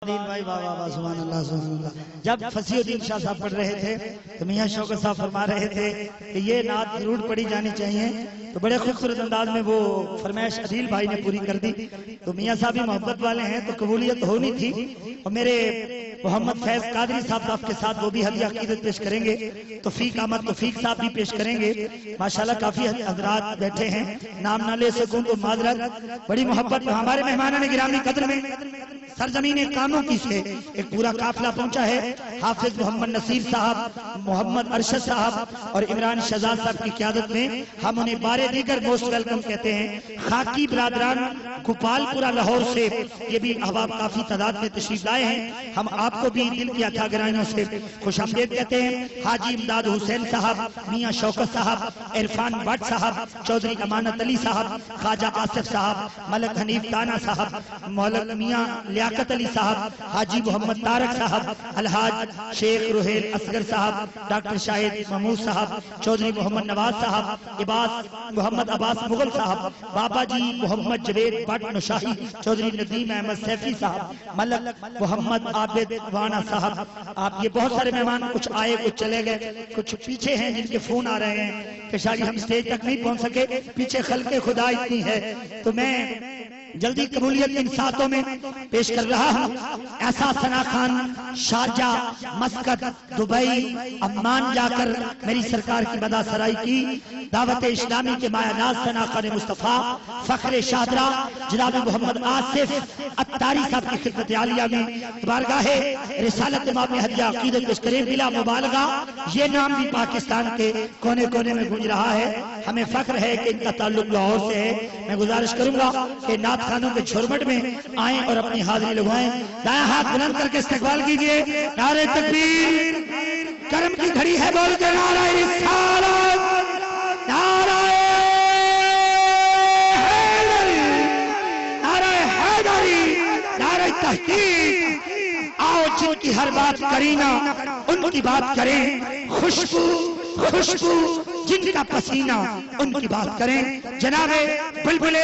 بھائی بابا سبحان اللہ سبحان اللہ۔ جب فصیح الدین شاہ صاحب پڑھ رہے تھے تو میاں شوکت صاحب فرما رہے تھے کہ یہ نعت ضرور پڑھی جانی چاہیے، تو بڑے خوبصورت انداز میں وہ فرمائش عدیل بھائی نے پوری کر دی۔ تو میاں صاحب بھی محبت والے ہیں تو قبولیت ہونی تھی، اور میرے محمد فیض قادری صاحب کے ساتھ وہ بھی ہدیہ عقیدت پیش کریں گے، توفیق احمد توفیق صاحب بھی پیش کریں گے۔ ماشاءاللہ کافی حضرات بیٹھے ہیں، نام نہ لے سکوں تو معذرت۔ بڑی محبت ہمارے مہمانان گرامی قدر میں سرزمین کانوں کی سے ایک پورا قافلہ پہنچا ہے۔ حافظ محمد نصیر صاحب، محمد ارشد صاحب اور عمران شہزاد صاحب کی قیادت میں ہم انہیں بار دیگر موسٹ ویلکم کہتے ہیں۔ خاکی برادران گوپال پورا لاہور سے یہ بھی احباب کافی تعداد میں تشریف لائے ہیں، ہم آپ کو بھی دل کی عطا گرائیوں سے خوش آمدید کہتے ہیں۔ حاجی امداد حسین صاحب، میاں شوکت صاحب، عرفان بٹ صاحب، چودھری امانت علی صاحب، خواجہ آصف صاحب، ملک حنیف تانا صاحب، مولک میاں لیاقت علی صاحب، حاجی محمد طارق صاحب، الحاج شیخ روحیل اصغر صاحب، ڈاکٹر شاہد محمود صاحب، چودھری محمد نواز صاحب، محمد عباس مغل صاحب، بابا جی محمد جوید بٹ نشاہی، چودھری ندیم احمد سیفی صاحب، ملک محمد عابد وانا صاحب۔ آپ یہ بہت سارے مہمان، کچھ آئے کچھ چلے گئے، کچھ پیچھے ہیں جن کے فون آ رہے ہیں کہ شاید ہم سٹیج تک نہیں پہنچ سکے، پیچھے خلق خدا اتنی ہے، تو میں جلدی قبولیت ان ساتوں میں پیش کر رہا ہوں۔ ایسا Sana Khan Sharjah, Muscat, Dubai, Oman جا کر میری سرکار کی بدا سرائی کی، دعوت اسلامی کے مایہ ناز ثنا خان مصطفیٰ فخر شادرہ جناب محمد آصف اتاری صاحب کی خدمت عالیہ میں بارگاہ رسالت امام ہدیہ عقیدت پیش کریں بلا مبالغہ۔ یہ نام بھی پاکستان کے کونے کونے میں گونج رہا ہے، ہمیں فخر ہے کہ ان کا تعلق لاہور سے ہے۔ میں گزارش کروں گا کہ نعت خانوں کے جھرمٹ میں آئیں اور اپنی حاضری لگوائیں۔ دائیں ہاتھ بلند کر کے استقبال کیجئے۔ نعرہ تکبیر، کرم کی گھڑی ہے، بول کے نعرہ رسالت، نعرہ حیدری، نعرہ حیدری، نعرہ تحقیق۔ آؤ جن کی ہر بات کرینا ان کی بات کریں، خوشبو خوشبو جن کا پسینہ ان کی بات کریں۔ جناب بلبلِ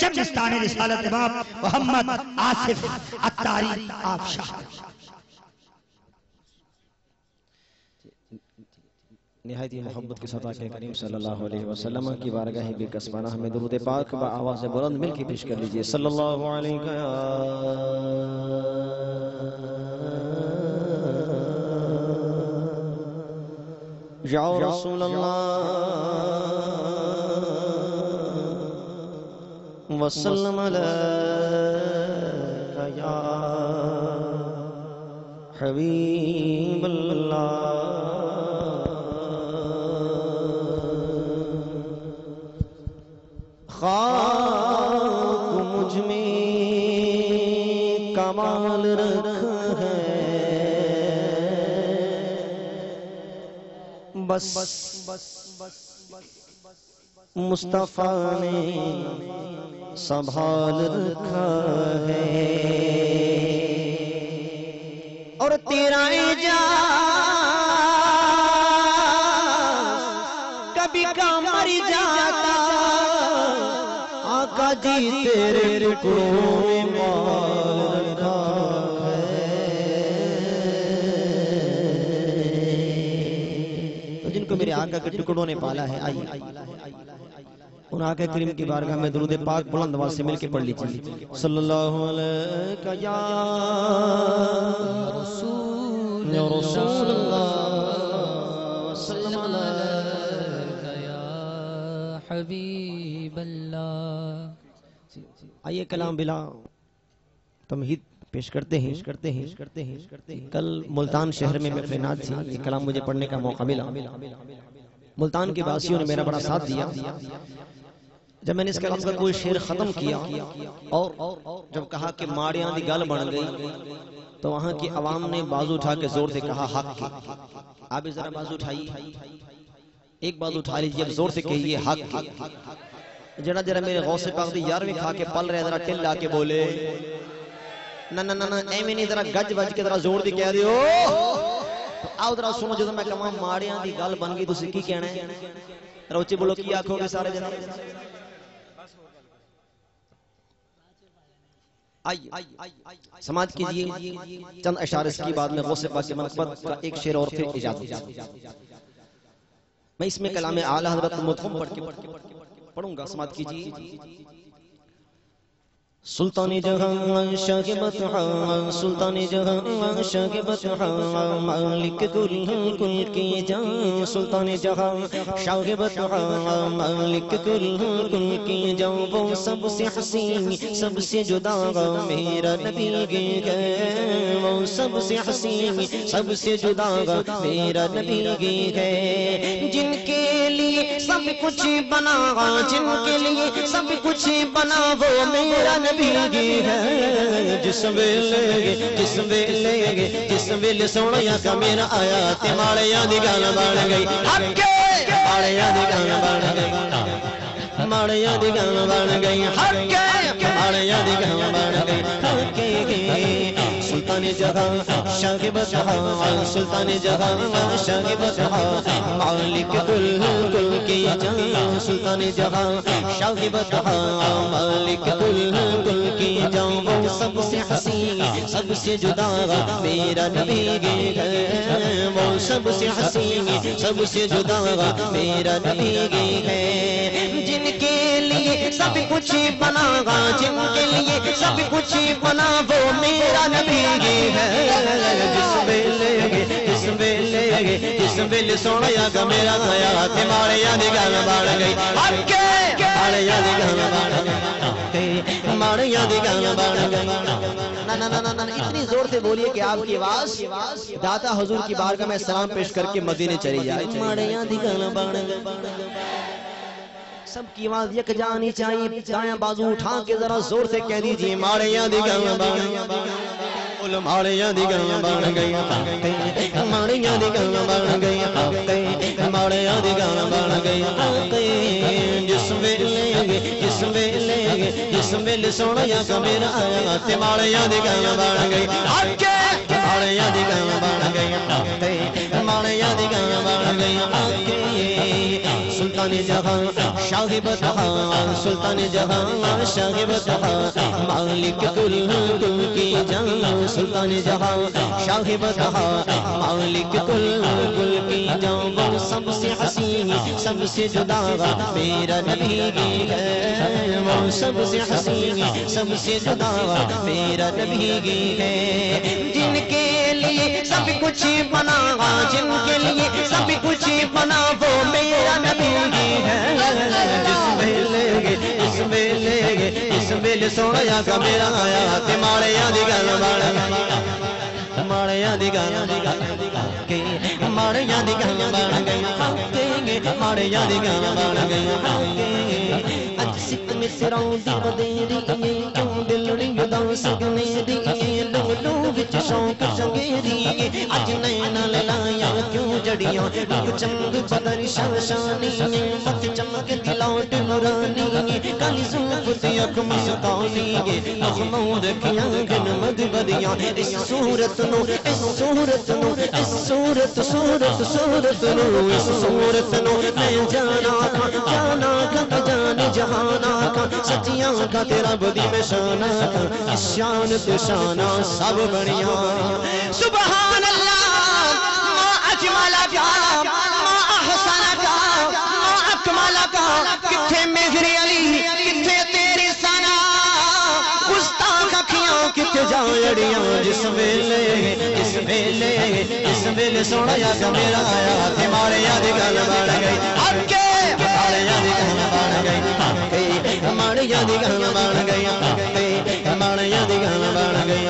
چمنستان رسالت امام محمد آصف اتاری آپ شاہ۔ نہایت ہی محبت کے ساتھ آقا کریم صلی اللہ علیہ وسلم کی بارگاہ بے قصبانہ ہمیں درود پاک با آواز بلند مل کے پیش کر لیجئے۔ صلی اللہ علیہ یا رسول اللہ وسلم علیکہ یا حبیب اللہ۔ خاک مجھ میں کمال رکھا ہے، بس مصطفیٰ نے سنبھال رکھا ہے، اور تیرا اعجاز کبھی کا مر جاتا، آقا جی تیرے ٹکڑوں میں مال رکھا ہے۔ تو جن کو میرے آقا کے ٹکڑوں نے پالا ہے، آئیے ان آقا کریم کی بارگاہ میں درود پاک بلند آواز سے مل کے پڑھ لیجیے۔ صلی اللہ علیہ یا رسول اللہ وسلم علیہ یا حبیب اللہ۔ آئیے کلام بلا تمہید پیش کرتے ہیں۔ کل ملتان شہر میں اپنے نعت تھی، یہ کلام مجھے پڑھنے کا موقع ملا۔ ملتان کے باسیوں نے میرا بڑا ساتھ دیا۔ جب میں نے اس کلام کا کوئی شعر ختم کیا اور جب کہا کہ ماڑیاں دی گل بن گئی، تو وہاں کی عوام نے بازو اٹھا کے زور سے کہا حق کی۔ آپ بھی ذرا بازو اٹھائیے، ایک بازو اٹھا لیجیے، اب زور سے کہیے حق کی۔ جڑا جڑا میرے غوث پاک دی یارویں کھا کے پل رہے ذرا ٹل لا کے بولے نہ نہ نہ ایویں نہیں، ذرا گج بج کے ذرا زور دی کہہ دیو۔ آؤ ذرا سنو، جدوں میں کہاں ماڑیاں دی گل بن گئی تسی کی کہنا ہے؟ روچے بولو کی آکھو گے سارے جنے؟ آئیے سماعت کیجئے چند اشعار اس کی بعد میں غوث پاک منقبت کا ایک شعر اور پھر اجازت. میں اس میں کلام اعلیٰ حضرت مدغم پڑھوں گا. سماعت کیجئے. سلطان جہاں شاہ بطحا سلطان جہاں شاہ بطحا مالک کل کی جان سلطان جہاں شاہ بطحا مالک کل کی جان وہ سب سے حسین سب سے جدا میرا نبی ہے وہ سب سے حسین سب سے جدا میرا نبی ہے جن کے لیے سب کچھ بنا جن کے لیے سب کچھ بنا وہ میرا نبی ہے جس ویلے سونے کا میرا آیا تے ماڑیاں دی گل بن گئی ماڑیاں دی گل بن گئی ماڑیاں دی گل بن گئی ماڑیاں دی گل بن گئی سلطان جہاں شاہ بطحا سلطان جہاں شاہ بطحا مالک کل کی جان سلطان جہاں شاہ بطحا مالک کل کی جان وہ سب سے حسین سب سے جدا میرا نبی ہے وہ سب سے حسین سب سے جدا میرا نبی ہے جن کے لیے سب کچھ بنا جن کے لیے سب کچھ بنا وہ میرا نبی جس ویلے سونے کا میرا آیا تے ماڑیاں دی گل بن گئی ماڑیاں دی گل بن گئی ماڑیاں دی گل بن گئی. اتنی زور سے بولیے کہ آپ کی آواز داتا حضور کی بارگاہ میں سلام پیش کر کے مدینے چلی جائے. ماڑیاں دی گل بن گئی. سب کی آواز یک جانی چاہیے. دایاں بازو اٹھا کے ذرا زور سے کہہ دیجیے ماڑیاں دی گل بن گئی ماڑیاں دی گل بن گئی ماڑیاں دی گل بن گئی ماڑیاں دی گل بن گئی جس ویلے سونے کا میرا آیا تے ماڑیاں دی گل بن گئی ماڑیاں دی گل بن گئی ماڑیاں دی گل بن گئی. سلطان جہاں شاہ بطحا سلطان جہاں شاہ بطحا مالک کل کی جان سلطان جہاں شاہ بطحا مالک کل کی جان وہ سب سے حسین سب سے جدا میرا نبی ہے وہ سب سے حسین سب سے جدا میرا نبی ہے جن کے لیے سب کچھ بنا جن کے لیے سب کچھ بنا وہ میرا نبی ہے جس ویلے سونے کا میرا آیا تے ماڑیاں دی گل بن گئی ماڑیاں دی گل ماڑیاں دی گل بن گئی ماڑیاں دی گل بن گئی. اج ست مسراں دی بدیری کیوں دلڑی اداس گنیری لولو وچ شوق شنگیری اج نین لایا کیوں جڑیاں چنگ بدر شاشانی مت چمک دلاٹ نورانی کالی زلف تے اکھ مستانی نغموں رکھیاں گن مد بدیاں اس صورت نو اس صورت نو اس صورت صورت صورت نو اس صورت نو میں جانا کا جان جہانا کا سچیاں کا تیرا بدی میں شانا کا شان تو شانہ سب بڑیاں. سبحان اللہ ما اجمل کا ما احسن کا ما اکمل کا کتھے مہر علی کتھے تیری ثنا گستاخ اکھیاں کتھے جاڑیاں جس ویلے سونے کا میرا آیا تے ماڑیاں دی گل بن گئی ماڑیاں دی گل بن گئی ماڑیاں دی گل بن گئی ماڑیاں دی گل بن گئی.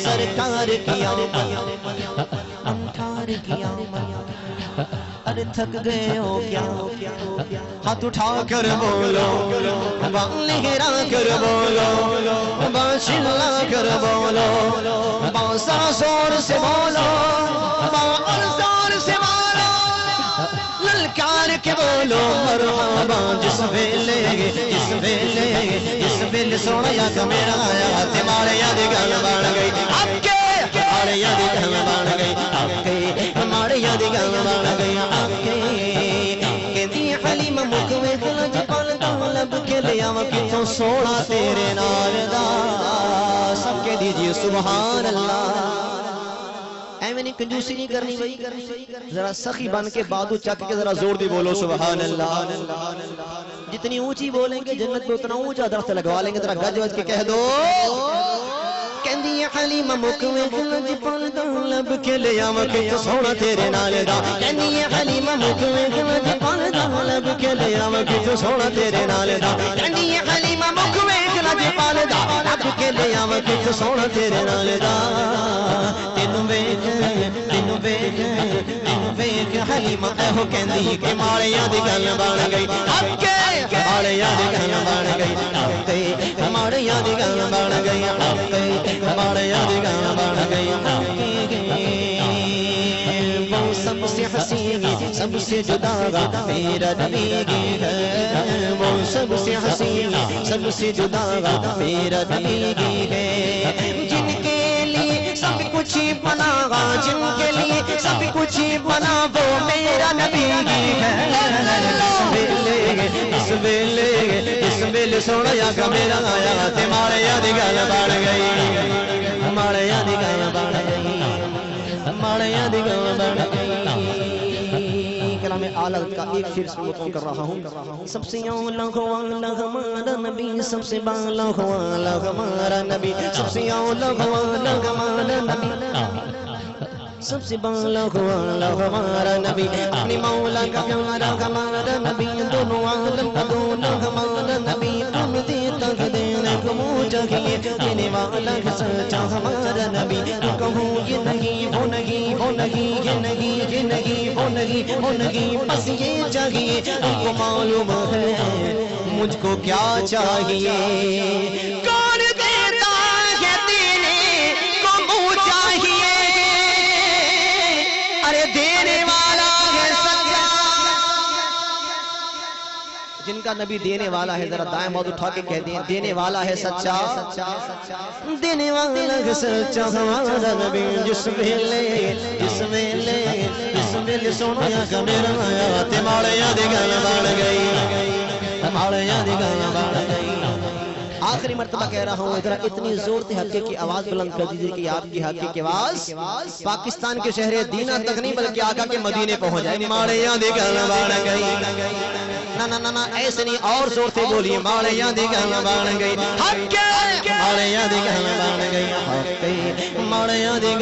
سرکار کیا انکار کیا ارے تھک گئے ہو کیا ہاتھ اٹھا کر بولو بال گرا کر بولو باشلا کر بولو باسا زور سے بولو زور سے بولو للکار کے بولو مرحبا. جس ویلے سونے کا میرا آیا تے ماڑیاں دی گل بن گئی ماڑیاں دی گل بن گئی ماڑیاں دی گل بن گئی. کہندی حلیمہ مکھ وچ لج پل طلب کے لیا کتوں سونا تیرے نال دا سبحان اللہ. ایویں نہیں کنجوسی نہیں کرنی بھائی, ذرا سخی بن کے بادو چک کے ذرا زور دی بولو سبحان اللہ. جتنی اونچی بولیں گے جنت میں اتنا اونچا درخت لگوا لیں گے. ذرا گج وج کے کہہ دو. کہندی حلیمہ مکوے گلج پالدا لب کے لے آواں کہ سونا تیرے نال دا. کہندی حلیمہ مکوے گلج پالدا لب کے لے آواں کہ سونا تیرے نال دا. کہندی حلیمہ مکوے گلج پالدا لب کے لے آواں کہ سونا تیرے نال دا. تینوں ویکھ حلیمہ ایہو کہندی کہ ماڑیاں دی گل بن گئی. ماڑیاں دی گل بن گئی. ماڑیاں دی گل بن گئی. ماڑیاں دی گل بن گئی. وہ سب سے حسین سب سے جدا میرا نبی ہے. وہ سب سے حسین سب سے جدا میرا نبی ہے. جن کے لیے سب کچھ بنا, جن کے لیے سب کچھ بنا, وہ میرا نبی ہے. اس ویلے سونا یا کا میرا آیا تے ماڑیاں دی گل بن گئی. ماڑیاں دی گل بن گئی. ماڑیاں دی گل بن گئی. کلام اعلیٰ کا ایک شعر سنت کر رہا ہوں. سب سے اولا والا ہمارا نبی, سب سے بالا والا ہمارا نبی, سب سے اولا والا ہمارا نبی, سب سے بالا والا ہمارا نبی. اپنی مولا کا پیارا ہمارا نبی, دونوں عالم کا دونوں ہمارا نبی. تم دیتا ہے دینے کو منہ چاہیے, دینے والا ہے سچا ہمارا نبی. کہوں یہ نہیں وہ نہیں وہ نہیں, یہ نہیں یہ نہیں وہ نہیں وہ نہیں, بس یہ چاہیے. تم کو معلوم ہے مجھ کو کیا چاہیے. کون دیتا ہے دینے کو منہ چاہیے, ارے دینے والا ہے سچا. جن کا نبی دینے والا ہے ذرا دائیں ہاتھ اٹھا کے کہہ دیں دینے والا ہے سچا. دینے والا ہے سچا ہمارا نبی. جس ویلے سونا کا میرا آیا تے ماڑیاں دی گل بن گئی. ماڑیاں دی گل بن گئی. آخری مرتبہ کہہ رہا ہوں, ذرا اتنی زور سے حقیقت کی آواز بلند کر دیجیے کہ آپ کی حقیقت کی آواز پاکستان کے شہر دینا تک نہیں بلکہ آقا کے مدینے پہنچ جائے. ماڑیاں دی گل بن گئی. نا ایسے نہیں, اور زور سے بولیے. ماڑیاں دی گل بن گئی. ماڑیاں دی گل بن گئی. ماڑیاں دی